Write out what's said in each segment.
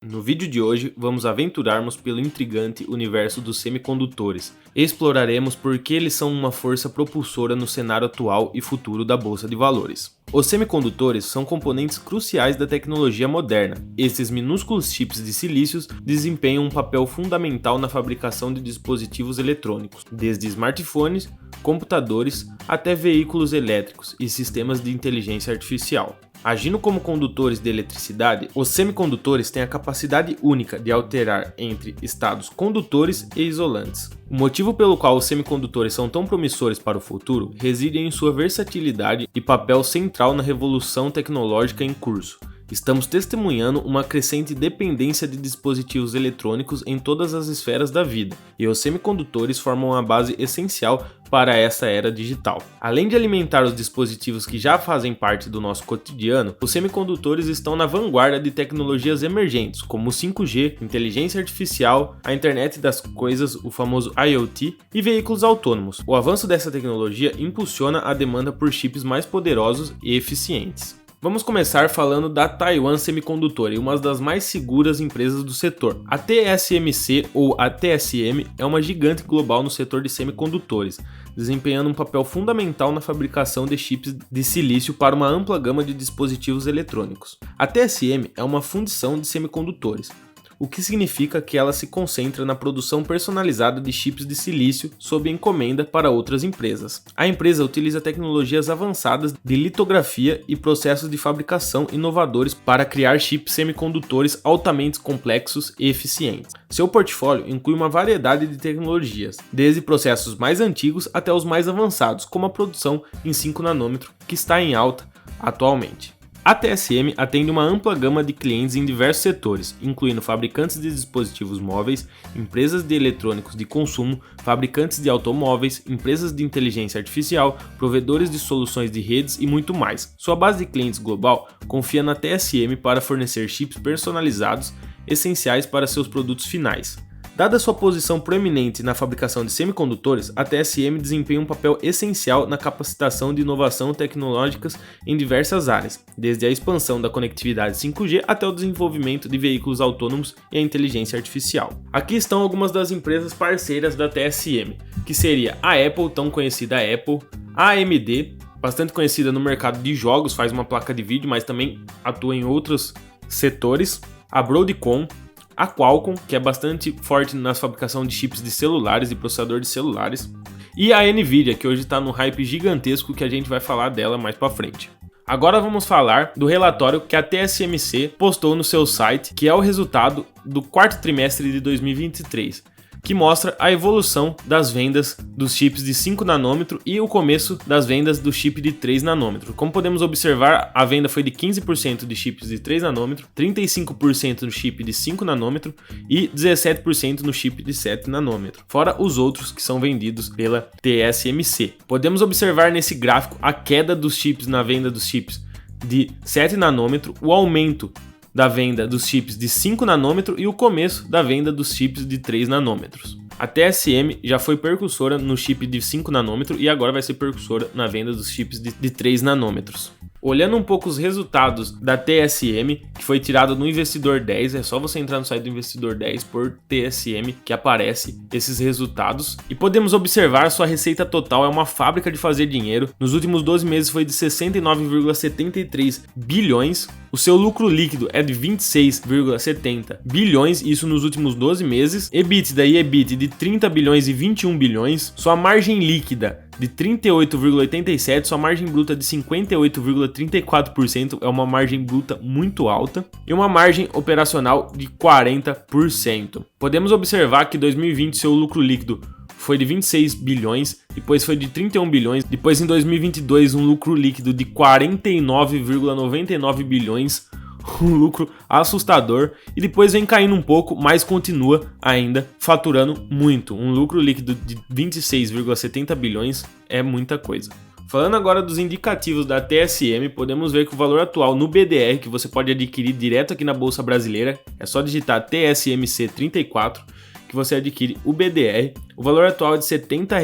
No vídeo de hoje, vamos aventurarmos pelo intrigante universo dos semicondutores. Exploraremos por que eles são uma força propulsora no cenário atual e futuro da bolsa de valores. Os semicondutores são componentes cruciais da tecnologia moderna. Esses minúsculos chips de silícios desempenham um papel fundamental na fabricação de dispositivos eletrônicos, desde smartphones, computadores até veículos elétricos e sistemas de inteligência artificial. Agindo como condutores de eletricidade, os semicondutores têm a capacidade única de alterar entre estados condutores e isolantes. O motivo pelo qual os semicondutores são tão promissores para o futuro reside em sua versatilidade e papel central na revolução tecnológica em curso. Estamos testemunhando uma crescente dependência de dispositivos eletrônicos em todas as esferas da vida, e os semicondutores formam a base essencial para essa era digital. Além de alimentar os dispositivos que já fazem parte do nosso cotidiano, os semicondutores estão na vanguarda de tecnologias emergentes, como o 5G, inteligência artificial, a internet das coisas, o famoso IoT, e veículos autônomos. O avanço dessa tecnologia impulsiona a demanda por chips mais poderosos e eficientes. Vamos começar falando da Taiwan Semiconductor, uma das mais seguras empresas do setor. A TSMC, ou a TSM, é uma gigante global no setor de semicondutores, desempenhando um papel fundamental na fabricação de chips de silício para uma ampla gama de dispositivos eletrônicos. A TSM é uma fundição de semicondutores, o que significa que ela se concentra na produção personalizada de chips de silício sob encomenda para outras empresas. A empresa utiliza tecnologias avançadas de litografia e processos de fabricação inovadores para criar chips semicondutores altamente complexos e eficientes. Seu portfólio inclui uma variedade de tecnologias, desde processos mais antigos até os mais avançados, como a produção em 5 nanômetros, que está em alta atualmente. A TSM atende uma ampla gama de clientes em diversos setores, incluindo fabricantes de dispositivos móveis, empresas de eletrônicos de consumo, fabricantes de automóveis, empresas de inteligência artificial, provedores de soluções de redes e muito mais. Sua base de clientes global confia na TSM para fornecer chips personalizados essenciais para seus produtos finais. Dada sua posição proeminente na fabricação de semicondutores, a TSM desempenha um papel essencial na capacitação de inovação tecnológicas em diversas áreas, desde a expansão da conectividade 5G até o desenvolvimento de veículos autônomos e a inteligência artificial. Aqui estão algumas das empresas parceiras da TSM, que seria a Apple, tão conhecida Apple, a AMD, bastante conhecida no mercado de jogos, faz uma placa de vídeo, mas também atua em outros setores, a Broadcom, a Qualcomm, que é bastante forte na fabricação de chips de celulares e processador de celulares, e a Nvidia, que hoje está no hype gigantesco que a gente vai falar dela mais para frente. Agora vamos falar do relatório que a TSMC postou no seu site, que é o resultado do quarto trimestre de 2023. Que mostra a evolução das vendas dos chips de 5 nanômetro e o começo das vendas do chip de 3 nanômetro. Como podemos observar, a venda foi de 15% de chips de 3 nanômetro, 35% no chip de 5 nanômetro e 17% no chip de 7 nanômetro, fora os outros que são vendidos pela TSMC. Podemos observar nesse gráfico a queda dos chips na venda dos chips de 7 nanômetro, o aumento da venda dos chips de 5 nanômetro e o começo da venda dos chips de 3 nanômetros. A TSM já foi precursora no chip de 5 nanômetro e agora vai ser precursora na venda dos chips de 3 nanômetros. Olhando um pouco os resultados da TSM, que foi tirado no Investidor 10, é só você entrar no site do Investidor 10 por TSM que aparece esses resultados. E podemos observar sua receita total é uma fábrica de fazer dinheiro. Nos últimos 12 meses foi de 69,73 bilhões. O seu lucro líquido é de 26,70 bilhões, isso nos últimos 12 meses. EBITDA e EBIT de 30 bilhões e 21 bilhões. Sua margem líquida de 38,87%, sua margem bruta de 58,34%, é uma margem bruta muito alta, e uma margem operacional de 40%. Podemos observar que em 2020 seu lucro líquido foi de 26 bilhões, depois foi de 31 bilhões, depois em 2022 um lucro líquido de 49,99 bilhões, um lucro assustador, e depois vem caindo um pouco, mas continua ainda faturando muito. Um lucro líquido de 26,70 bilhões é muita coisa. Falando agora dos indicativos da TSM, podemos ver que o valor atual no BDR, que você pode adquirir direto aqui na Bolsa Brasileira, é só digitar TSMC 34, que você adquire o BDR. O valor atual é de R$ 70,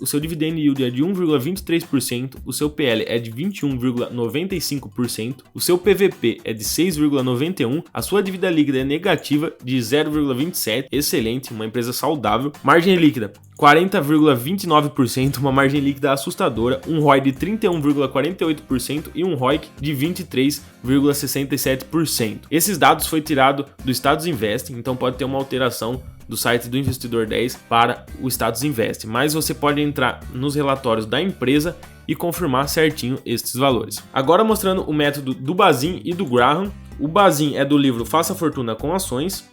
o seu dividend yield é de 1,23%, o seu PL é de 21,95%, o seu PVP é de 6,91%, a sua dívida líquida é negativa de 0,27%, excelente, uma empresa saudável. Margem líquida 40,29%, uma margem líquida assustadora, um ROI de 31,48% e um ROIC de 23,67%. Esses dados foi tirado do Status Invest, então pode ter uma alteração do site do Investidor 10 para o Status Invest, mas você pode entrar nos relatórios da empresa e confirmar certinho estes valores. Agora mostrando o método do Bazin e do Graham. O Bazin é do livro Faça Fortuna com Ações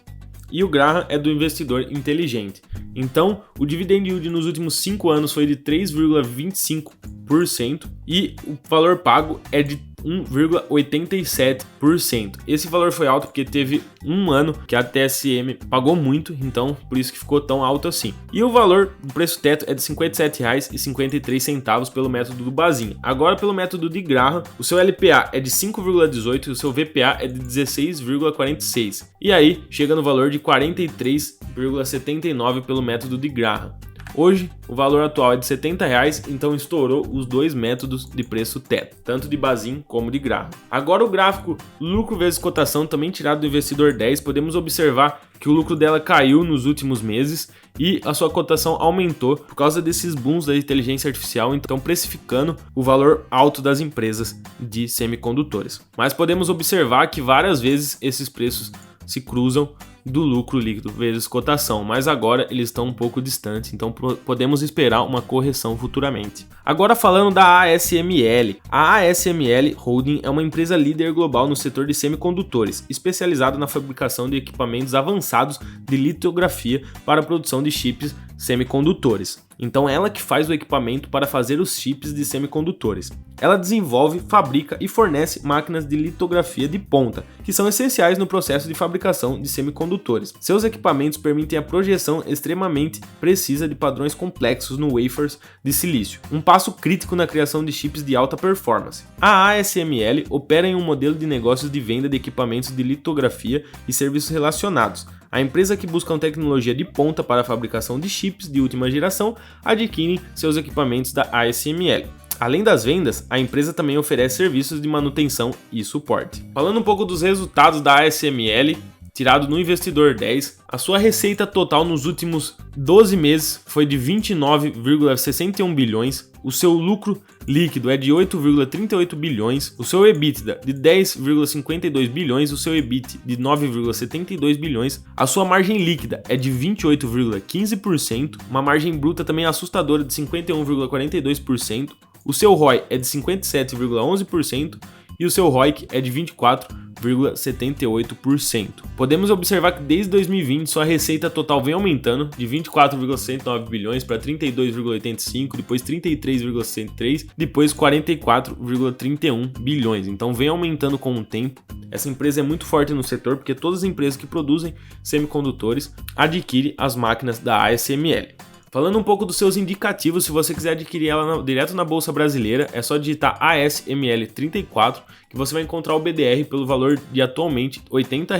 e o Graham é do Investidor Inteligente. Então, o dividend yield nos últimos 5 anos foi de 3,25% e o valor pago é de 1,87%. Esse valor foi alto porque teve um ano que a TSM pagou muito, então por isso que ficou tão alto assim. E o valor do preço teto é de R$ 57,53 pelo método do Bazin. Agora pelo método de Graham, o seu LPA é de 5,18 e o seu VPA é de 16,46. E aí chega no valor de 43,79 pelo método de Graham. Hoje, o valor atual é de R$ 70, então estourou os dois métodos de preço teto, tanto de Bazin como de Graham. Agora o gráfico lucro vezes cotação, também tirado do Investidor 10, podemos observar que o lucro dela caiu nos últimos meses e a sua cotação aumentou por causa desses booms da inteligência artificial, então precificando o valor alto das empresas de semicondutores. Mas podemos observar que várias vezes esses preços se cruzam do lucro líquido vezes cotação, mas agora eles estão um pouco distantes, então podemos esperar uma correção futuramente. Agora falando da ASML. A ASML Holding é uma empresa líder global no setor de semicondutores, especializada na fabricação de equipamentos avançados de litografia para a produção de chips semicondutores. Então ela que faz o equipamento para fazer os chips de semicondutores. Ela desenvolve, fabrica e fornece máquinas de litografia de ponta, que são essenciais no processo de fabricação de semicondutores. Seus equipamentos permitem a projeção extremamente precisa de padrões complexos no wafers de silício, um passo crítico na criação de chips de alta performance. A ASML opera em um modelo de negócios de venda de equipamentos de litografia e serviços relacionados. A empresa que busca uma tecnologia de ponta para a fabricação de chips de última geração adquire seus equipamentos da ASML. Além das vendas, a empresa também oferece serviços de manutenção e suporte. Falando um pouco dos resultados da ASML, tirado no Investidor 10, a sua receita total nos últimos 12 meses foi de 29,61 bilhões, o seu lucro líquido é de 8,38 bilhões, o seu EBITDA de 10,52 bilhões, o seu EBIT de 9,72 bilhões, a sua margem líquida é de 28,15%, uma margem bruta também assustadora de 51,42%, o seu ROI é de 57,11% e o seu ROIC é de 24,78%. Podemos observar que desde 2020 sua receita total vem aumentando de 24,69 bilhões para 32,85, depois 33,63, depois 44,31 bilhões. Então vem aumentando com o tempo. Essa empresa é muito forte no setor porque todas as empresas que produzem semicondutores adquirem as máquinas da ASML. Falando um pouco dos seus indicativos, se você quiser adquirir ela direto na Bolsa Brasileira, é só digitar ASML34, que você vai encontrar o BDR pelo valor de atualmente R$ 80,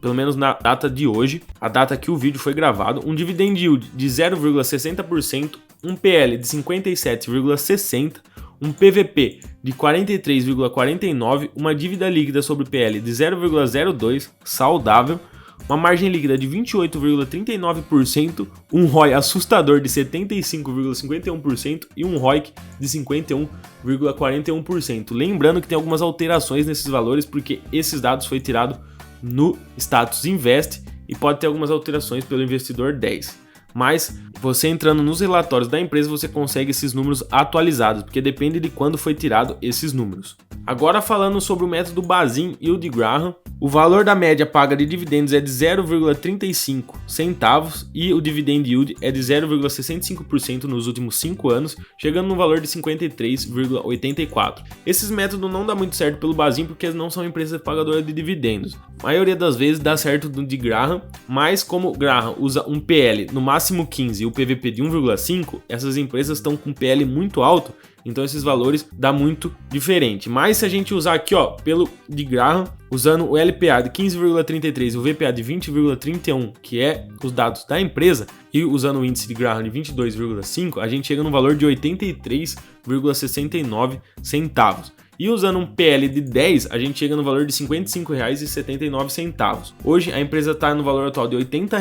pelo menos na data de hoje, a data que o vídeo foi gravado, um dividend yield de 0,60%, um PL de 57,60%, um PVP de 43,49%, uma dívida líquida sobre PL de 0,02%, saudável, uma margem líquida de 28,39%, um ROI assustador de 75,51% e um ROIC de 51,41%. Lembrando que tem algumas alterações nesses valores porque esses dados foi tirado no Status Invest e pode ter algumas alterações pelo Investidor 10. Mas você entrando nos relatórios da empresa você consegue esses números atualizados, porque depende de quando foi tirado esses números. Agora falando sobre o método Bazin e o de Graham, o valor da média paga de dividendos é de 0,35 centavos e o dividend yield é de 0,65% nos últimos 5 anos, chegando no valor de 53,84. Esses métodos não dá muito certo pelo Bazin porque não são empresas pagadoras de dividendos. A maioria das vezes dá certo no de Graham, mas como o Graham usa um PL no máximo 15 e o PVP de 1,5, essas empresas estão com PL muito alto, Então esses valores dá muito diferente. Mas se a gente usar aqui, ó, pelo de Graham, usando o LPA de 15,33 e o VPA de 20,31, que é os dados da empresa, e usando o índice de Graham de 22,5, a gente chega no valor de 83,69 centavos. E usando um PL de 10, a gente chega no valor de R$ 55,79. Hoje a empresa está no valor atual de R$ 80,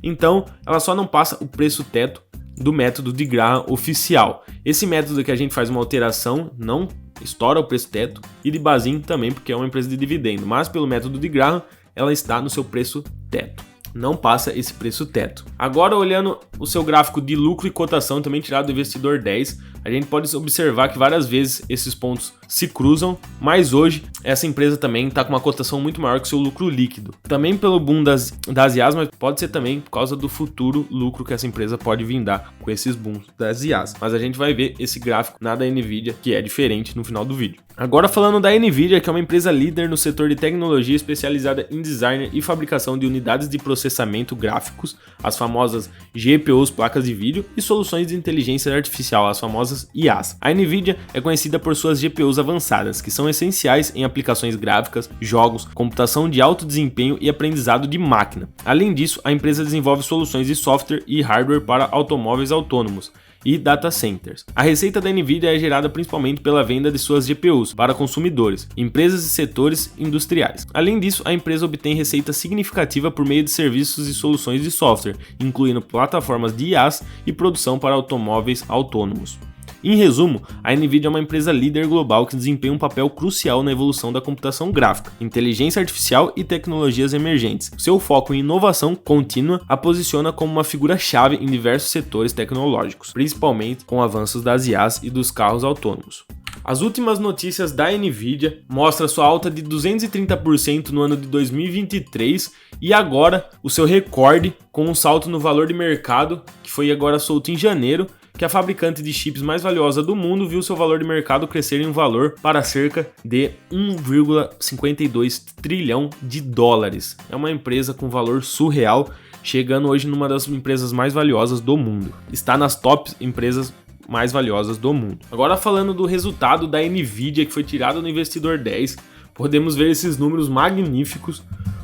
então ela só não passa o preço teto do método de Graham oficial. Esse método que a gente faz uma alteração não estoura o preço teto, e de Bazin também, porque é uma empresa de dividendo, mas pelo método de Graham ela está no seu preço teto, não passa esse preço teto. Agora, olhando o seu gráfico de lucro e cotação, também tirado do Investidor 10, a gente pode observar que várias vezes esses pontos se cruzam, mas hoje essa empresa também está com uma cotação muito maior que o seu lucro líquido. Também pelo boom das IAs, mas pode ser também por causa do futuro lucro que essa empresa pode vir dar com esses booms das IAs. Mas a gente vai ver esse gráfico na da Nvidia, que é diferente no final do vídeo. Agora falando da Nvidia, que é uma empresa líder no setor de tecnologia especializada em design e fabricação de unidades de processamento gráficos, as famosas GPUs, placas de vídeo, e soluções de inteligência artificial, as famosas IAs. A Nvidia é conhecida por suas GPUs avançadas, que são essenciais em aplicações gráficas, jogos, computação de alto desempenho e aprendizado de máquina. Além disso, a empresa desenvolve soluções de software e hardware para automóveis autônomos e data centers. A receita da Nvidia é gerada principalmente pela venda de suas GPUs para consumidores, empresas e setores industriais. Além disso, a empresa obtém receita significativa por meio de serviços e soluções de software, incluindo plataformas de IaaS e produção para automóveis autônomos. Em resumo, a Nvidia é uma empresa líder global que desempenha um papel crucial na evolução da computação gráfica, inteligência artificial e tecnologias emergentes. Seu foco em inovação contínua a posiciona como uma figura-chave em diversos setores tecnológicos, principalmente com avanços das IAs e dos carros autônomos. As últimas notícias da Nvidia mostram sua alta de 230% no ano de 2023 e agora o seu recorde com um salto no valor de mercado que foi agora solto em janeiro, que a fabricante de chips mais valiosa do mundo viu seu valor de mercado crescer em um valor para cerca de 1,52 trilhão de dólares. É uma empresa com valor surreal, chegando hoje numa das empresas mais valiosas do mundo. Está nas top empresas mais valiosas do mundo. Agora falando do resultado da Nvidia que foi tirado no Investidor 10, podemos ver esses números magníficos.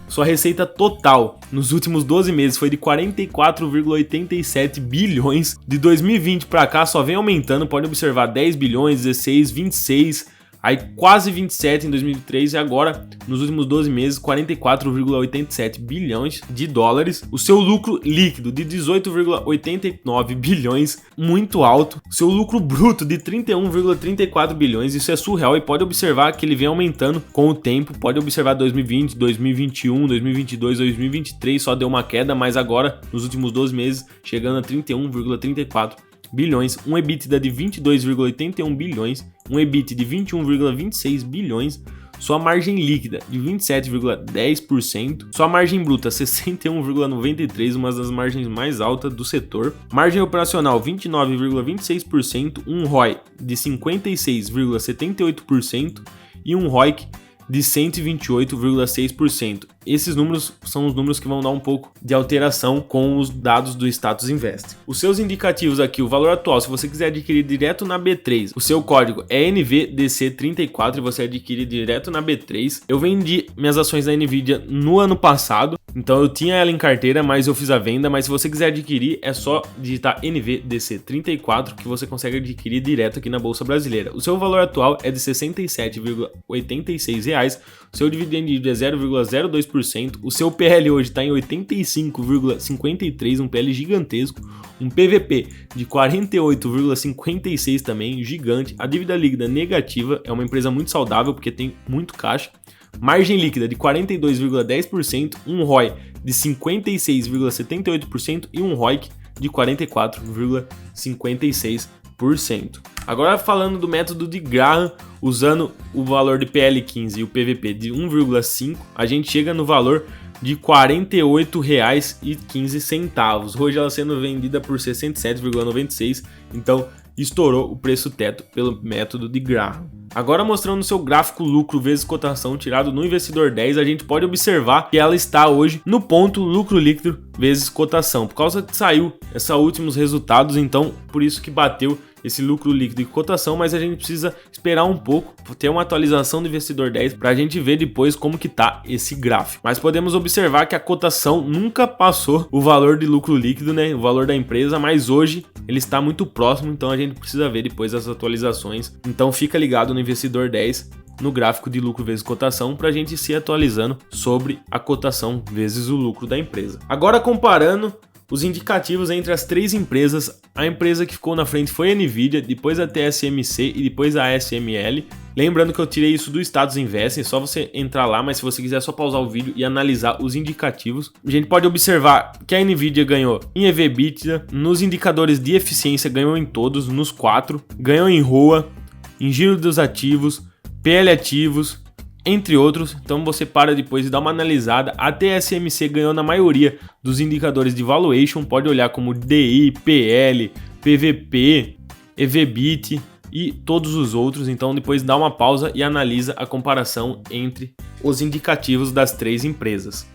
Sua receita total nos últimos 12 meses foi de 44,87 bilhões. De 2020 para cá só vem aumentando, pode observar 10 bilhões, 16, 26, aí quase 27 em 2023 e agora nos últimos 12 meses 44,87 bilhões de dólares. O seu lucro líquido de 18,89 bilhões, muito alto. Seu lucro bruto de 31,34 bilhões, isso é surreal e pode observar que ele vem aumentando com o tempo. Pode observar 2020, 2021, 2022, 2023 só deu uma queda, mas agora nos últimos 12 meses chegando a 31,34 bilhões, um EBITDA de 22,81 bilhões, um EBIT de 21,26 bilhões, sua margem líquida de 27,10%, sua margem bruta 61,93%, uma das margens mais altas do setor, margem operacional 29,26%, um ROI de 56,78% e um ROIC de 128,6%. Esses números são os números que vão dar um pouco de alteração com os dados do Status Invest. Os seus indicativos aqui, o valor atual, se você quiser adquirir direto na B3, o seu código é NVDC34 e você adquire direto na B3. Eu vendi minhas ações da Nvidia no ano passado, então eu tinha ela em carteira, mas eu fiz a venda. Mas se você quiser adquirir, é só digitar NVDC34 que você consegue adquirir direto aqui na Bolsa Brasileira. O seu valor atual é de R$ 67,86, o seu dividend yield é 0,02%, o seu PL hoje está em 85,53, um PL gigantesco, um PVP de 48,56 também, gigante. A dívida líquida negativa, é uma empresa muito saudável porque tem muito caixa. Margem líquida de 42,10%, um ROI de 56,78% e um ROIC de 44,56%. Agora falando do método de Graham, usando o valor de PL15 e o PVP de 1,5, a gente chega no valor de R$ 48,15. Hoje ela sendo vendida por 67,96, então estourou o preço teto pelo método de Graham. Agora mostrando o seu gráfico lucro vezes cotação tirado no Investidor 10, a gente pode observar que ela está hoje no ponto lucro líquido vezes cotação, por causa que saiu esses últimos resultados, então por isso que bateu esse lucro líquido e cotação, mas a gente precisa esperar um pouco, ter uma atualização do Investidor 10 para a gente ver depois como que tá esse gráfico. Mas podemos observar que a cotação nunca passou o valor de lucro líquido, né, o valor da empresa, mas hoje ele está muito próximo, então a gente precisa ver depois as atualizações. Então fica ligado no Investidor 10, no gráfico de lucro vezes cotação, para a gente se atualizando sobre a cotação vezes o lucro da empresa. Agora comparando os indicativos entre as três empresas, a empresa que ficou na frente foi a Nvidia, depois a TSMC e depois a ASML. Lembrando que eu tirei isso do Status Investing, é só você entrar lá, mas se você quiser é só pausar o vídeo e analisar os indicativos. A gente pode observar que a Nvidia ganhou em EV/EBITDA, nos indicadores de eficiência ganhou em todos, nos 4, ganhou em ROA, em giro dos ativos, PL ativos, entre outros. Então você para depois e dá uma analisada. A TSMC ganhou na maioria dos indicadores de valuation, pode olhar como DI, PL, PVP, EV/EBITDA e todos os outros. Então depois dá uma pausa e analisa a comparação entre os indicativos das três empresas.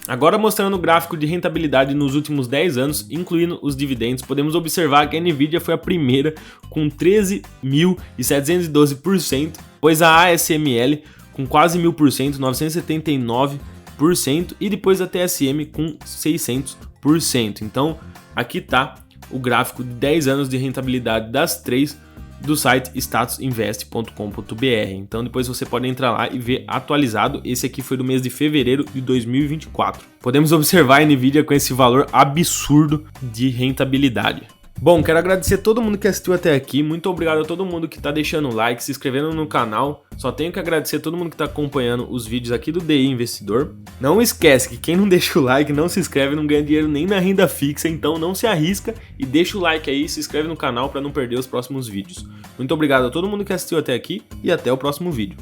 Agora mostrando o gráfico de rentabilidade nos últimos 10 anos, incluindo os dividendos, podemos observar que a Nvidia foi a primeira com 13.712%, pois a ASML com quase 1000%, 979%, e depois a TSM com 600%. Então aqui está o gráfico de 10 anos de rentabilidade das três do site statusinvest.com.br. Então depois você pode entrar lá e ver atualizado. Esse aqui foi do mês de fevereiro de 2024. Podemos observar a Nvidia com esse valor absurdo de rentabilidade. Bom, quero agradecer a todo mundo que assistiu até aqui, muito obrigado a todo mundo que está deixando o like, se inscrevendo no canal. Só tenho que agradecer a todo mundo que está acompanhando os vídeos aqui do DI Investidor. Não esquece que quem não deixa o like, não se inscreve, não ganha dinheiro nem na renda fixa, então não se arrisca e deixa o like aí, se inscreve no canal para não perder os próximos vídeos. Muito obrigado a todo mundo que assistiu até aqui e até o próximo vídeo.